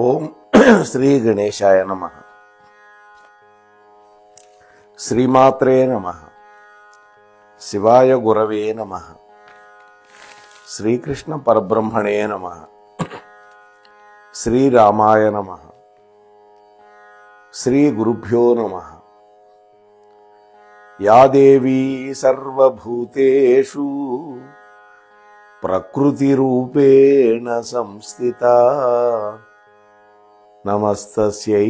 ఓం శ్రీ గణేశాయ నమః. శ్రీమాత్రే నమః. శివాయ గురవే నమః. శ్రీకృష్ణ పరబ్రహ్మణే నమః. శ్రీరామాయ నమః. శ్రీ గురుభ్యో నమః. యా దేవీ సర్వభూతేషు ప్రకృతిరూపేణ సంస్థితా నమస్తస్యై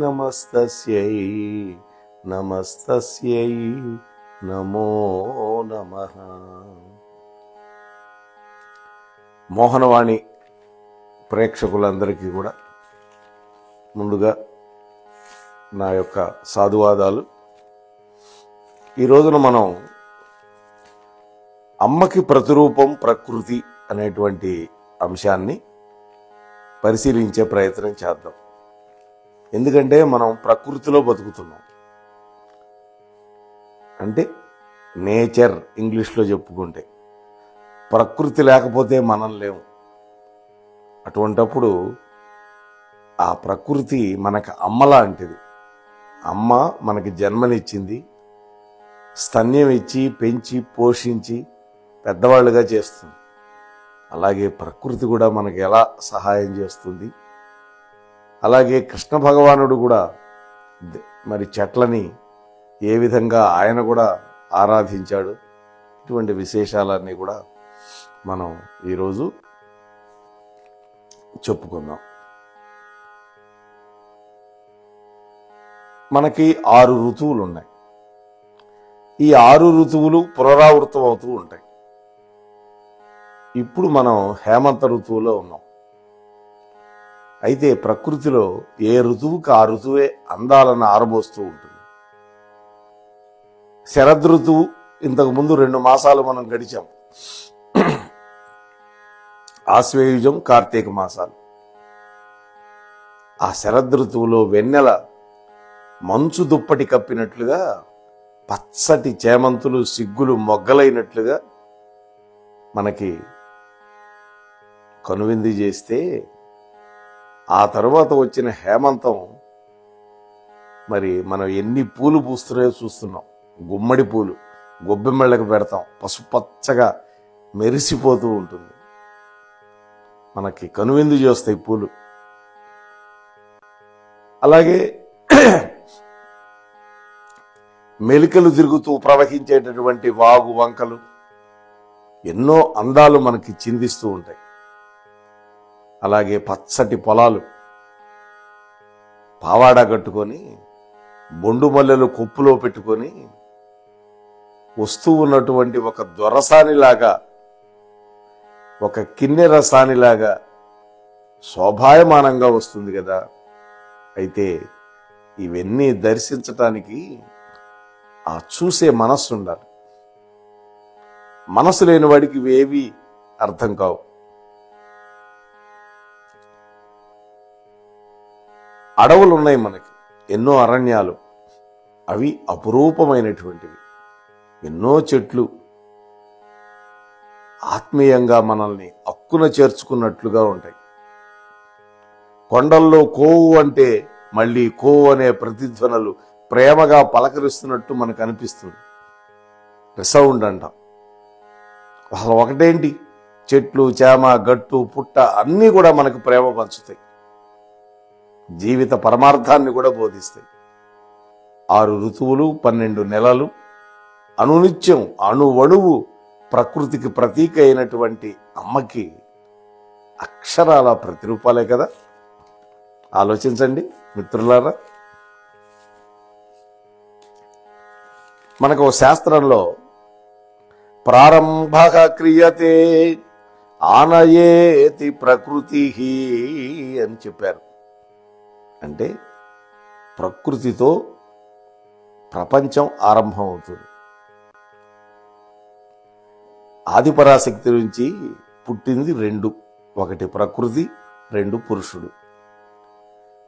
నమస్తస్యై నమస్తస్యై నమో నమః. మోహనవాణి ప్రేక్షకులందరికీ కూడా ముందుగా నా యొక్క సాధువాదాలు. ఈ రోజున మనం అమ్మకి ప్రతిరూపం ప్రకృతి అనేటువంటి అంశాన్ని పరిశీలించే ప్రయత్నం చేద్దాం. ఎందుకంటే మనం ప్రకృతిలో బతుకుతున్నాం. అంటే నేచర్ ఇంగ్లీష్లో చెప్పుకుంటే ప్రకృతి లేకపోతే మనం లేము. అటువంటప్పుడు ఆ ప్రకృతి మనకు అమ్మ లాంటిది. అమ్మ మనకి జన్మనిచ్చింది, స్తన్యం ఇచ్చి పెంచి పోషించి పెద్దవాళ్ళుగా చేస్తుంది. అలాగే ప్రకృతి కూడా మనకి ఎలా సహాయం చేస్తుంది. అలాగే కృష్ణ భగవానుడు కూడా మరి చెట్లని ఏ విధంగా ఆయన కూడా ఆరాధించాడు. ఇటువంటి విశేషాలన్నీ కూడా మనం ఈరోజు చెప్పుకుందాం. మనకి 6 ఋతువులు ఉన్నాయి. ఈ 6 ఋతువులు పునరావృతం అవుతూ ఉంటాయి. ఇప్పుడు మనం హేమంత ఋతువులో ఉన్నాం. అయితే ప్రకృతిలో ఏ ఋతువుకి ఆ ఋతువే అందాలను ఆరబోస్తూ ఉంటుంది. శరదృతువు ఇంతకు ముందు 2 మాసాలు మనం గడిచాం. ఆశ్వయుజం, కార్తీక మాసాలు. ఆ శరదృతువులో వెన్నెల మంచు దుప్పటి కప్పినట్లుగా, పచ్చటి చేమంతులు సిగ్గులు మొగ్గలైనట్లుగా మనకి కనువింది చేస్తే, ఆ తర్వాత వచ్చిన హేమంతం మరి మనం ఎన్ని పూలు పూస్తున్నాయో చూస్తున్నాం. గుమ్మడి పూలు గొబ్బెమ్మళ్ళకి పెడతాం, పసుపచ్చగా మెరిసిపోతూ ఉంటుంది. మనకి కనువిందు చేస్తాయి పూలు. అలాగే మెలికలు తిరుగుతూ ప్రవహించేటటువంటి వాగు వంకలు ఎన్నో అందాలు మనకి చిందిస్తూ ఉంటాయి. అలాగే పచ్చటి పొలాలు పావాడా కట్టుకొని బొండు మల్లెలు కొప్పులో పెట్టుకొని వస్తూ ఉన్నటువంటి ఒక దొరసానిలాగా, ఒక కిన్నెర సానిలాగా శోభాయమానంగా వస్తుంది కదా. అయితే ఇవన్నీ దర్శించటానికి ఆ చూసే మనస్సు ఉండాలి. మనసు లేని వాడికి ఇవేవి అర్థం కావు. అడవులు ఉన్నాయి మనకి, ఎన్నో అరణ్యాలు. అవి అపురూపమైనటువంటివి. ఎన్నో చెట్లు ఆత్మీయంగా మనల్ని అక్కున చేర్చుకున్నట్లుగా ఉంటాయి. కొండల్లో కోవు అంటే మళ్ళీ కోవు అనే ప్రతిధ్వనులు ప్రేమగా పలకరిస్తున్నట్టు మనకు అనిపిస్తుంది. రిసౌండ్ అంటాం. అసలు ఒకటేంటి, చెట్లు చేమ గట్టు పుట్ట అన్నీ కూడా మనకు ప్రేమ పంచుతాయి. జీవిత పరమార్థాన్ని కూడా బోధిస్తాయి. 6 ఋతువులు, 12 నెలలు, అనునిత్యం అణువణువు ప్రకృతికి ప్రతీక అయినటువంటి అమ్మకి అక్షరాల ప్రతిరూపాలే కదా. ఆలోచించండి మిత్రులారా. మనకు శాస్త్రంలో ప్రారంభ క్రియతే ఆనయేతి ప్రకృతి అని చెప్పారు. అంటే ప్రకృతితో ప్రపంచం ఆరంభం అవుతుంది. ఆదిపరాశక్తి నుంచి పుట్టింది 2. ఒకటి ప్రకృతి, 2 పురుషుడు.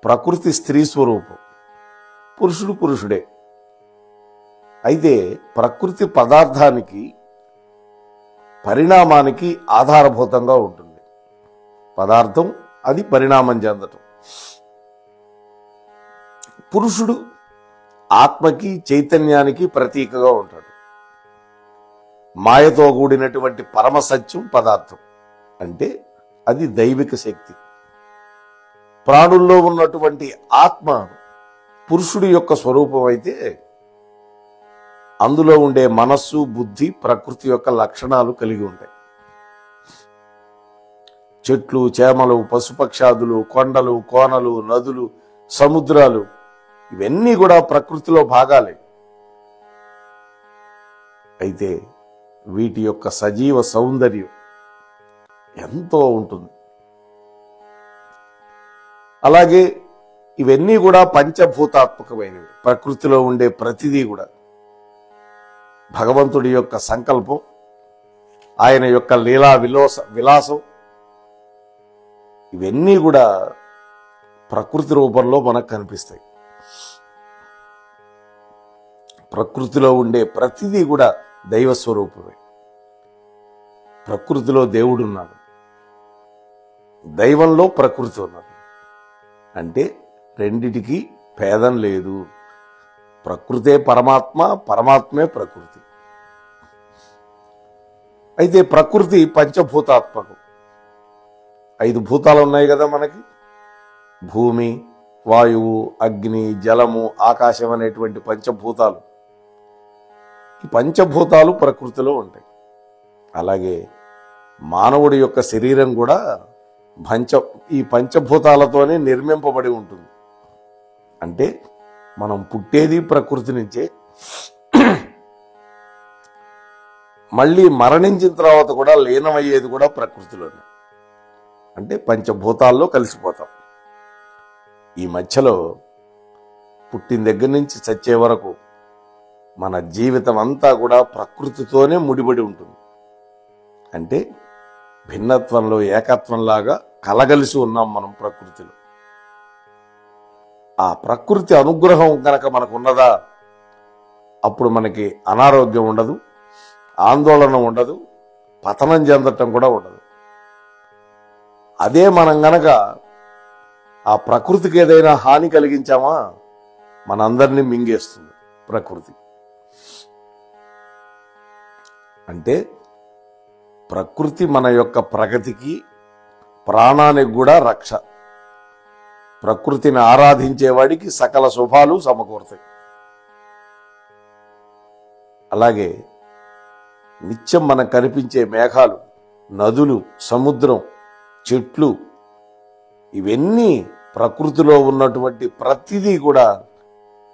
ప్రకృతి స్త్రీ స్వరూపం, పురుషుడు పురుషుడే. అయితే ప్రకృతి పదార్థానికి పరిణామానికి ఆధారభూతంగా ఉంటుంది. పదార్థం అది పరిణామం చెందటం. పురుషుడు ఆత్మకి చైతన్యానికి ప్రతీకగా ఉంటాడు. మాయతో కూడినటువంటి పరమసత్యం పదార్థం అంటే అది దైవిక శక్తి. ప్రాణుల్లో ఉన్నటువంటి ఆత్మ పురుషుడి యొక్క స్వరూపం అయితే అందులో ఉండే మనస్సు, బుద్ధి, ప్రకృతి యొక్క లక్షణాలు కలిగి ఉంటాయి. చెట్లు, చేమలు, పశుపక్షాదులు, కొండలు, కోనలు, నదులు, సముద్రాలు ఇవన్నీ కూడా ప్రకృతిలో భాగాలే. అయితే వీటి యొక్క సజీవ సౌందర్యం ఎంతో ఉంటుంది. అలాగే ఇవన్నీ కూడా పంచభూతాత్మకమైనవి. ప్రకృతిలో ఉండే ప్రతిదీ కూడా భగవంతుడి యొక్క సంకల్పం, ఆయన యొక్క లీలా విలాసం ఇవన్నీ కూడా ప్రకృతి రూపంలో మనకు కనిపిస్తాయి. ప్రకృతిలో ఉండే ప్రతిదీ కూడా దైవ స్వరూపమే. ప్రకృతిలో దేవుడు ఉన్నాడు, దైవంలో ప్రకృతి ఉన్నది. అంటే రెండిటికి భేదం లేదు. ప్రకృతే పరమాత్మ, పరమాత్మే ప్రకృతి. అయితే ప్రకృతి పంచభూతాత్మకం. 5 భూతాలు ఉన్నాయి కదా మనకి: భూమి, వాయువు, అగ్ని, జలము, ఆకాశం అనేటువంటి పంచభూతాలు. ఈ పంచభూతాలు ప్రకృతిలో ఉంటాయి. అలాగే మానవుడి యొక్క శరీరం కూడా ఈ పంచభూతాలతోనే నిర్మింపబడి ఉంటుంది. అంటే మనం పుట్టేది ప్రకృతి నుంచే, మళ్ళీ మరణించిన తర్వాత కూడా లీనమయ్యేది కూడా ప్రకృతిలోనే. అంటే పంచభూతాల్లో కలిసిపోతాం. ఈ మధ్యలో పుట్టిన దగ్గర నుంచి చచ్చే వరకు మన జీవితం అంతా కూడా ప్రకృతితోనే ముడిపడి ఉంటుంది. అంటే భిన్నత్వంలో ఏకత్వంలాగా కలగలిసి ఉన్నాం మనం ప్రకృతిలో. ఆ ప్రకృతి అనుగ్రహం కనుక మనకు ఉన్నదా, అప్పుడు మనకి అనారోగ్యం ఉండదు, ఆందోళన ఉండదు, పతనం చెందటం కూడా ఉండదు. అదే మనం గనక ఆ ప్రకృతికి ఏదైనా హాని కలిగించామా, మనందరినీ మింగేస్తుంది ప్రకృతి. అంటే ప్రకృతి మన యొక్క ప్రగతికి, ప్రాణానికి కూడా రక్ష. ప్రకృతిని ఆరాధించేవాడికి సకల శుభాలు సమకూరుతాయి. అలాగే నిత్యం మనకు కనిపించే మేఘాలు, నదులు, సముద్రం, చెట్లు ఇవన్నీ ప్రకృతిలో ఉన్నటువంటి ప్రతిదీ కూడా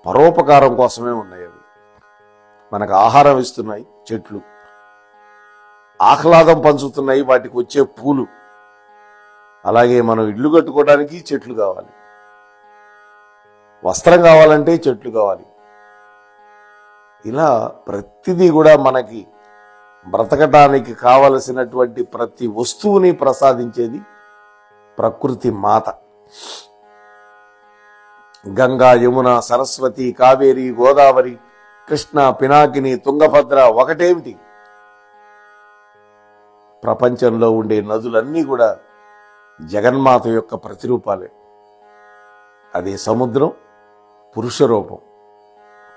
పరోపకారం కోసమే ఉన్నాయి. అవి మనకు ఆహారం ఇస్తున్నాయి, చెట్లు ఆహ్లాదం పంచుతున్నాయి, వాటికి వచ్చే పూలు. అలాగే మనం ఇల్లు కట్టుకోవడానికి చెట్లు కావాలి, వస్త్రం కావాలంటే చెట్లు కావాలి. ఇలా ప్రతిదీ కూడా మనకి బ్రతకటానికి కావలసినటువంటి ప్రతి వస్తువుని ప్రసాదించేది ప్రకృతి మాత. గంగా, యమున, సరస్వతి, కావేరి, గోదావరి, కృష్ణ, పినాకిని, తుంగభద్ర ఒకటేమిటి, ప్రపంచంలో ఉండే నదులన్నీ కూడా జగన్మాత యొక్క ప్రతిరూపాలే. అదే సముద్రం పురుష రూపం,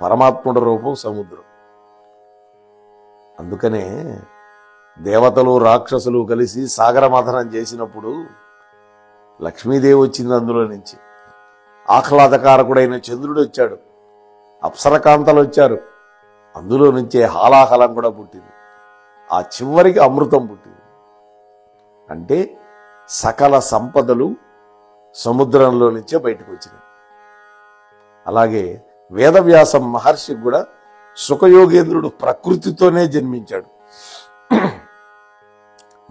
పరమాత్ముడి రూపం సముద్రం. అందుకనే దేవతలు, రాక్షసులు కలిసి సాగర మథనం చేసినప్పుడు లక్ష్మీదేవి వచ్చింది అందులో నుంచి. ఆహ్లాదకారకుడైన చంద్రుడు వచ్చాడు, అప్సరకాంతలు వచ్చారు, అందులో నుంచే హాలాహలం కూడా పుట్టింది. ఆ చివరికి అమృతం పుట్టింది. అంటే సకల సంపదలు సముద్రంలో నుంచే బయటకు వచ్చినాయి. అలాగే వేదవ్యాసం మహర్షికి కూడా సుఖయోగేంద్రుడు ప్రకృతితోనే జన్మించాడు,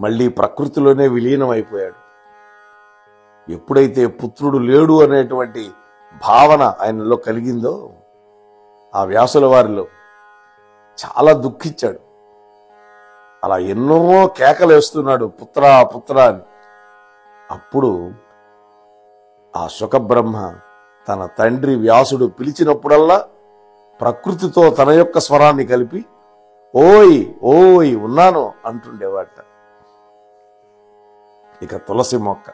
మళ్ళీ ప్రకృతిలోనే విలీనం అయిపోయాడు. ఎప్పుడైతే పుత్రుడు లేడు అనేటువంటి భావన ఆయనలో కలిగిందో, ఆ వ్యాసుల వారిలో చాలా దుఃఖించాడు. అలా ఎన్నో కేకలేస్తున్నాడు, పుత్రా పుత్రా అని. అప్పుడు ఆ సుఖబ్రహ్మ తన తండ్రి వ్యాసుడు పిలిచినప్పుడల్లా ప్రకృతితో తన యొక్క స్వరాన్ని కలిపి ఓయ్ ఓయ్ ఉన్నాను అంటుండేవాట. ఇక తులసి మొక్క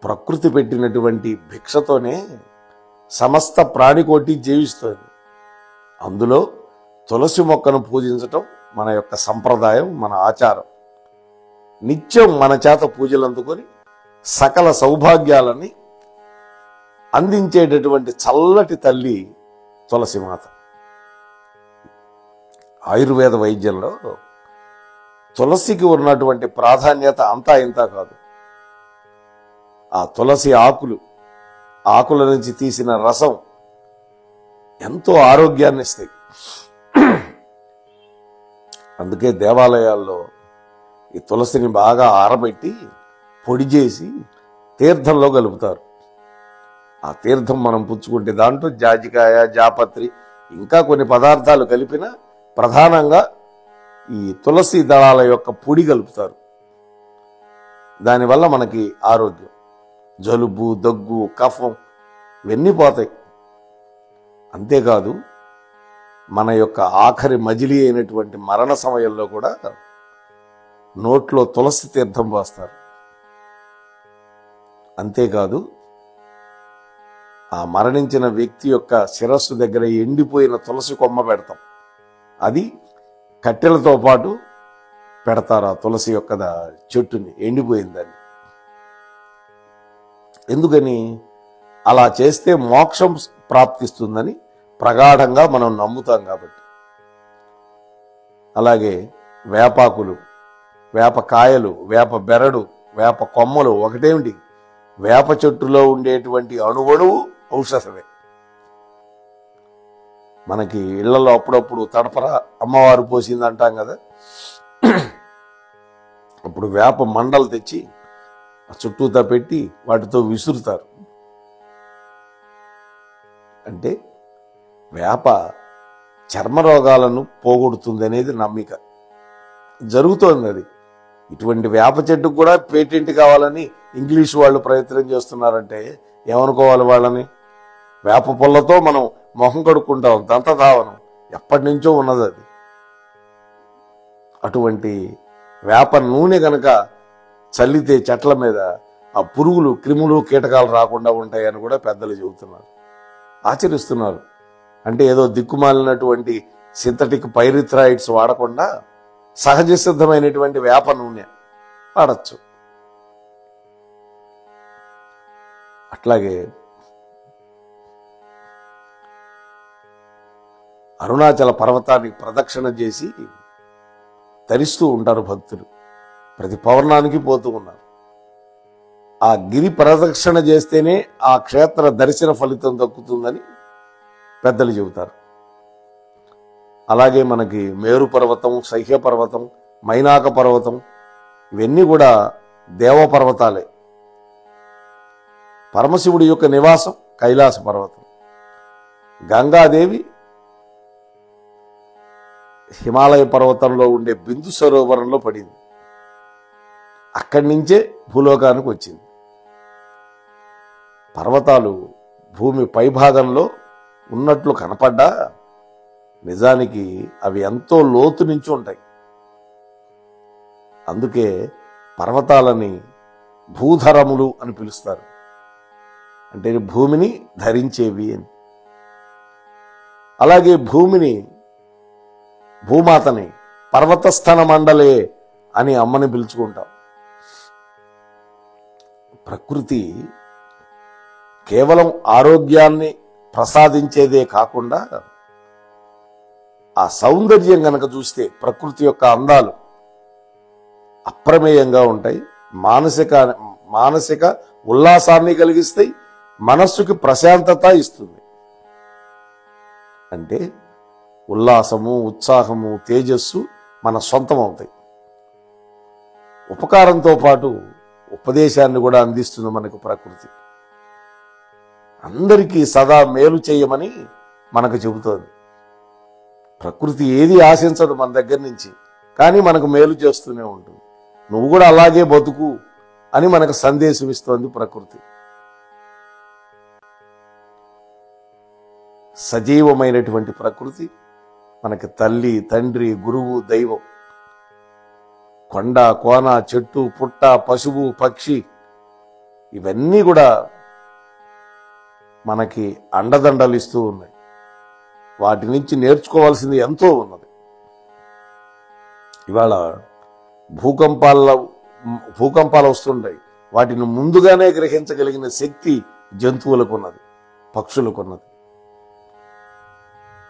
ప్రకృతి పెట్టినటువంటి భిక్షతోనే సమస్త ప్రాణికోటి జీవిస్తుంది. అందులో తులసి మొక్కను పూజించటం మన యొక్క సంప్రదాయం, మన ఆచారం. నిత్యం మన చేత పూజలు అందుకొని సకల సౌభాగ్యాలని అందించేటటువంటి చల్లటి తల్లి తులసిమాత. ఆయుర్వేద వైద్యంలో తులసికి ఉన్నటువంటి ప్రాధాన్యత అంతా ఇంత కాదు. ఆ తులసి ఆకుల నుంచి తీసిన రసం ఎంతో ఆరోగ్యాన్ని ఇస్తాయి. అందుకే దేవాలయాల్లో ఈ తులసిని బాగా ఆరబెట్టి పొడి చేసి తీర్థంలో కలుపుతారు. ఆ తీర్థం మనం పుచ్చుకుంటే దాంట్లో జాజికాయ, జాపత్రి, ఇంకా కొన్ని పదార్థాలు కలిపిన ప్రధానంగా ఈ తులసి దళాల యొక్క పొడి కలుపుతారు. దానివల్ల మనకి ఆరోగ్యం, జలుబు, దగ్గు, కఫం ఇవన్నీ పోతాయి. అంతేకాదు మన యొక్క ఆఖరి మజిలీ అయినటువంటి మరణ సమయంలో కూడా నోట్లో తులసి తీర్థం పోస్తారు. అంతేకాదు ఆ మరణించిన వ్యక్తి యొక్క శిరస్సు దగ్గర ఎండిపోయిన తులసి కొమ్మ పెడతాం. అది కట్టెలతో పాటు పెడతారు. ఆ తులసి యొక్క చెట్టుని, ఎండిపోయిందని. ఎందుకని? అలా చేస్తే మోక్షం ప్రాప్తిస్తుందని ప్రగాఢంగా మనం నమ్ముతాం కాబట్టి. అలాగే వేపాకులు, వేపకాయలు, వేప బెరడు, వేప కొమ్మలు ఒకటేమిటి, వేప చెట్టులో ఉండేటువంటి అణువణువు ఔషధమే. మనకి ఇళ్లలో అప్పుడప్పుడు తడపర అమ్మవారు పోసింది అంటాం కదా, అప్పుడు వేప మండలు తెచ్చి చుట్టూతా పెట్టి వాటితో విసురుతారు. అంటే వేప చర్మ రోగాలను పోగొడుతుంది అనేది నమ్మిక. జరుగుతోంది అది. ఇటువంటి వేప చెట్టుకు కూడా పేటెంట్ కావాలని ఇంగ్లీష్ వాళ్ళు ప్రయత్నం చేస్తున్నారంటే ఏమనుకోవాలి వాళ్ళని? వేప పుల్లతో మనం మొహం కడుక్కుంటాం, దంతధావనం ఎప్పటి నుంచో ఉన్నది అది. అటువంటి వేప నూనె గనక చల్లితే చెట్ల మీద ఆ పురుగులు, క్రిములు, కీటకాలు రాకుండా ఉంటాయని కూడా పెద్దలు చెబుతున్నారు, ఆచరిస్తున్నారు. అంటే ఏదో దిక్కుమాలినటువంటి సింథటిక్ పైరిథ్రాయిడ్స్ వాడకుండా సహజ సిద్ధమైనటువంటి వేప నూనె వాడచ్చు. అట్లాగే అరుణాచల పర్వతానికి ప్రదక్షిణ చేసి తరిస్తూ ఉంటారు భక్తులు. ప్రతి పౌర్ణానికి పోతూ ఉన్నారు. ఆ గిరి ప్రదక్షిణ చేస్తేనే ఆ క్షేత్ర దర్శన ఫలితం దక్కుతుందని పెద్దలు చెబుతారు. అలాగే మనకి మేరు పర్వతం, సహ్య పర్వతం, మైనాక పర్వతం ఇవన్నీ కూడా దేవపర్వతాలే. పరమశివుడి యొక్క నివాసం కైలాస పర్వతం. గంగాదేవి హిమాలయ పర్వతంలో ఉండే బిందు సరోవరంలో పడింది. అక్కడి నుంచే భూలోకానికి వచ్చింది. పర్వతాలు భూమి పైభాగంలో ఉన్నట్లు కనపడ్డా నిజానికి అవి ఎంతో లోతు నుంచి ఉంటాయి. అందుకే పర్వతాలని భూధరములు అని పిలుస్తారు. అంటే భూమిని ధరించేవి అని. అలాగే భూమాతని పర్వతస్థన మండలే అని అమ్మని పిలుచుకుంటాం. ప్రకృతి కేవలం ఆరోగ్యాన్ని ప్రసాదించేదే కాకుండా ఆ సౌందర్యం గనక చూస్తే ప్రకృతి యొక్క అందాలు అప్రమేయంగా ఉంటాయి. మానసిక ఉల్లాసాన్ని కలిగిస్తాయి, మనస్సుకి ప్రశాంతత ఇస్తుంది. అంటే ఉల్లాసము, ఉత్సాహము, తేజస్సు మన సొంతం అవుతాయి. ఉపకారంతో పాటు ఉపదేశాన్ని కూడా అందిస్తుంది మనకు ప్రకృతి. అందరికీ సదా మేలు చేయమని మనకు చెబుతోంది. ప్రకృతి ఏది ఆశించదు మన దగ్గర నుంచి, కానీ మనకు మేలు చేస్తూనే ఉంటుంది. నువ్వు కూడా అలాగే బతుకు అని మనకు సందేశం ఇస్తోంది ప్రకృతి. సజీవమైనటువంటి ప్రకృతి మనకి తల్లి, తండ్రి, గురువు, దైవం. కొండ, కోన, చెట్టు, పుట్ట, పశువు, పక్షి ఇవన్నీ కూడా మనకి అండదండలు ఇస్తూ ఉన్నాయి. వాటి నుంచి నేర్చుకోవాల్సింది ఎంతో ఉన్నది. ఇవాళ భూకంపాలు వస్తుంటాయి. వాటిని ముందుగానే గ్రహించగలిగిన శక్తి జంతువులకు ఉన్నది, పక్షులకు ఉన్నది.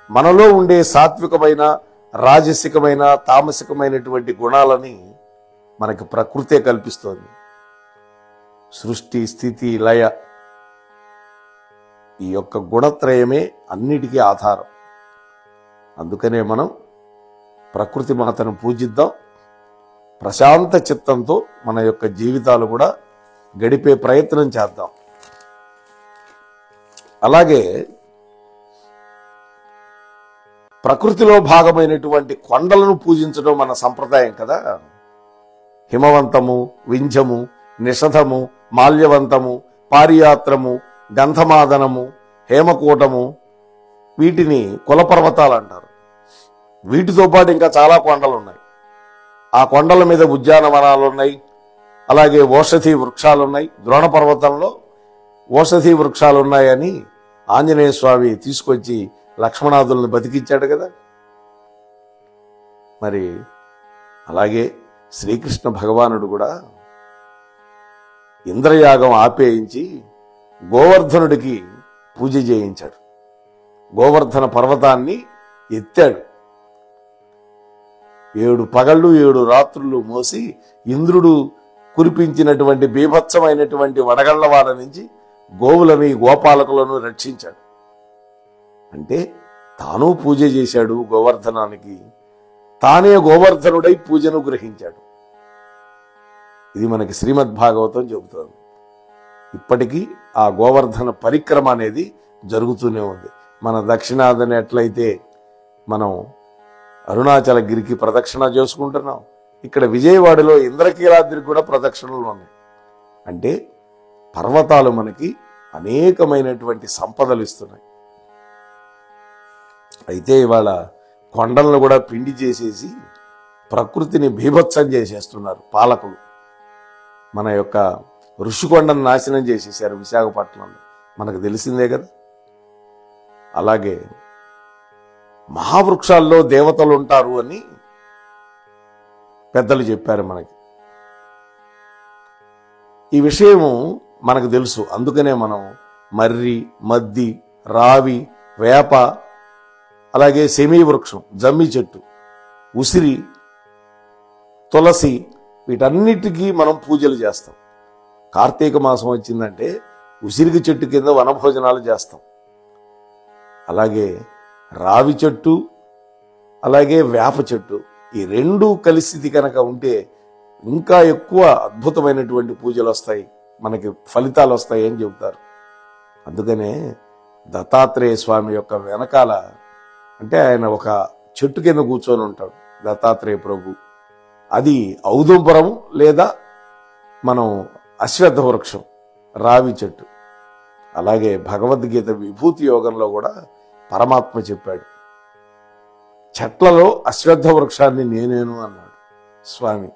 మనలో ఉండే సాత్వికమైన, రాజసికమైన, తామసికమైనటువంటి గుణాలని మనకి ప్రకృతే కల్పిస్తోంది. సృష్టి, స్థితి, లయ, ఈ యొక్క గుణత్రయమే అన్నిటికీ ఆధారం. అందుకనే మనం ప్రకృతి మాతను పూజిద్దాం. ప్రశాంత చిత్తంతో మన యొక్క జీవితాలు కూడా గడిపే ప్రయత్నం చేద్దాం. అలాగే ప్రకృతిలో భాగమైనటువంటి కొండలను పూజించడం మన సంప్రదాయం కదా. హిమవంతము, వింధ్యము, నిషధము, మాల్యవంతము, పారియాత్రము, గంధమాదనము, హేమకూటము, వీటిని కులపర్వతాలు అంటారు. వీటితో పాటు ఇంకా చాలా కొండలు ఉన్నాయి. ఆ కొండల మీద ఉద్యానవనాలు ఉన్నాయి. అలాగే ఓషధి వృక్షాలున్నాయి. ద్రోణ పర్వతంలో ఓషధి వృక్షాలున్నాయని ఆంజనేయ స్వామి తీసుకొచ్చి లక్ష్మణాదులను బతికించాడు కదా. మరి అలాగే శ్రీకృష్ణ భగవానుడు కూడా ఇంద్రయాగం ఆపేయించి గోవర్ధనుడికి పూజ చేయించాడు. గోవర్ధన పర్వతాన్ని ఎత్తాడు. 7 పగళ్ళు 7 రాత్రులు మోసి ఇంద్రుడు కురిపించినటువంటి బీభత్సమైనటువంటి వడగళ్లవాడ నుంచి గోవులని, గోపాలకులను రక్షించాడు. అంటే తాను పూజ చేశాడు గోవర్ధనానికి. తానే గోవర్ధనుడై పూజను గ్రహించాడు. ఇది మనకి శ్రీమద్భాగవతం చెబుతోంది. ఇప్పటికీ ఆ గోవర్ధన పరిక్రమ అనేది జరుగుతూనే ఉంది. మన దక్షిణాదిని ఎట్లయితే మనం అరుణాచల గిరికి ప్రదక్షిణ చేసుకుంటున్నాం, ఇక్కడ విజయవాడలో ఇంద్రకీలాద్రికి కూడా ప్రదక్షిణలు ఉన్నాయి. అంటే పర్వతాలు మనకి అనేకమైనటువంటి సంపదలు ఇస్తున్నాయి. అయితే ఇవాళ కొండలను కూడా పిండి చేసేసి ప్రకృతిని బీభత్సం చేసేస్తున్నారు పాలకులు. మన యొక్క ఋషికొండను నాశనం చేసేసారు విశాఖపట్నంలో, మనకు తెలిసిందే కదా. అలాగే మహావృక్షాల్లో దేవతలు ఉంటారు అని పెద్దలు చెప్పారు మనకి. ఈ విషయము మనకు తెలుసు. అందుకనే మనం మర్రి, మద్ది, రావి, వేప, అలాగే సెమీ వృక్షం, జమ్మి చెట్టు, ఉసిరి, తులసి, వీటన్నిటికీ మనం పూజలు చేస్తాం. కార్తీక మాసం వచ్చిందంటే ఉసిరికి చెట్టు కింద వనభోజనాలు చేస్తాం. అలాగే రావి చెట్టు, అలాగే వేప చెట్టు, ఈ 2 కలిసి కనుక ఉంటే ఇంకా ఎక్కువ అద్భుతమైనటువంటి పూజలు వస్తాయి, మనకి ఫలితాలు వస్తాయి అని చెబుతారు. అందుకనే దత్తాత్రేయ స్వామి యొక్క వెనకాల, అంటే ఆయన ఒక చెట్టు కింద కూర్చొని ఉంటాడు దత్తాత్రేయ ప్రభు. అది ఔదుంబరం లేదా మనం అశ్వత్థ వృక్షం, రావి చెట్టు. అలాగే భగవద్గీత విభూతి యోగంలో కూడా పరమాత్మ చెప్పాడు, చెట్లలో అశ్వత్థ వృక్షాన్ని నేనేను అన్నాడు స్వామి.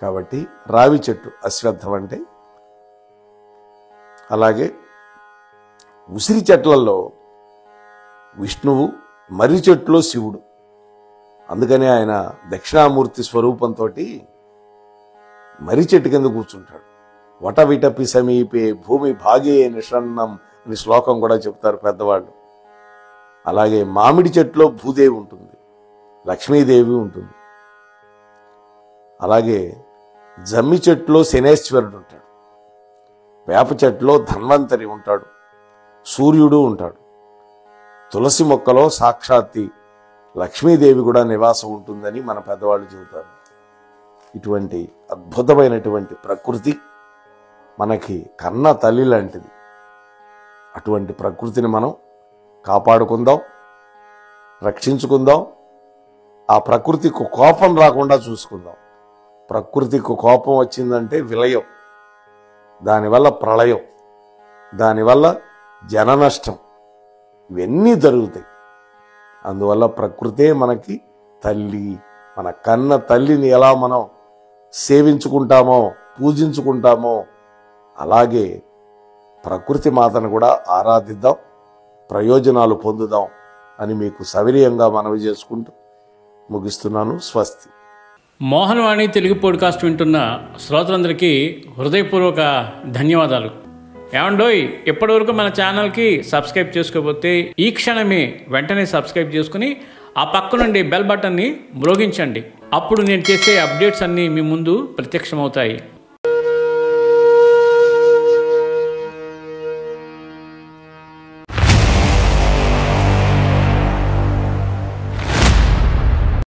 కాబట్టి రావి చెట్టు అశ్వత్థం అంటే. అలాగే ఉసిరి చెట్లలో విష్ణువు, మర్రి చెట్టులో శివుడు. అందుకనే ఆయన దక్షిణామూర్తి స్వరూపంతో మర్రి చెట్టు కింద కూర్చుంటాడు. వటవిటపి సమీపే భూమి భాగే నిషన్నం అని శ్లోకం కూడా చెప్తారు పెద్దవాళ్ళు. అలాగే మామిడి చెట్టులో భూదేవి ఉంటుంది, లక్ష్మీదేవి ఉంటుంది. అలాగే జమ్మి చెట్టులో శనేశ్వరుడు ఉంటాడు. వేప చెట్టులో ధన్వంతరి ఉంటాడు, సూర్యుడు ఉంటాడు. తులసి మొక్కలో సాక్షాత్తి లక్ష్మీదేవి కూడా నివాసం ఉంటుందని మన పెద్దవాళ్ళు చెబుతారు. ఇటువంటి అద్భుతమైనటువంటి ప్రకృతి మనకి కన్న తల్లి లాంటిది. అటువంటి ప్రకృతిని మనం కాపాడుకుందాం, రక్షించుకుందాం. ఆ ప్రకృతికి కోపం రాకుండా చూసుకుందాం. ప్రకృతికి కోపం వచ్చిందంటే విలయం, దానివల్ల ప్రళయం, దానివల్ల జన నష్టం, ఇవన్నీ జరుగుతాయి. అందువల్ల ప్రకృతే మనకి తల్లి. మన కన్న తల్లిని ఎలా మనం సేవించుకుంటామో, పూజించుకుంటామో, అలాగే ప్రకృతి మాతను కూడా ఆరాధిద్దాం, ప్రయోజనాలు పొందుదాం అని మీకు సవినయంగా మనవి చేసుకుంటూ ముగిస్తున్నాను. స్వస్తి. మోహన్ వాణి తెలుగు పాడ్కాస్ట్ వింటున్న శ్రోతలందరికీ హృదయపూర్వక ధన్యవాదాలు. ఏమండోయ్, ఇప్పటివరకు మన ఛానల్కి సబ్స్క్రైబ్ చేసుకోకపోతే ఈ క్షణమే వెంటనే సబ్స్క్రైబ్ చేసుకుని ఆ పక్క నుండి బెల్ బటన్ని మ్రోగించండి. అప్పుడు నేను చేసే అప్డేట్స్ అన్నీ మీ ముందు ప్రత్యక్షమవుతాయి.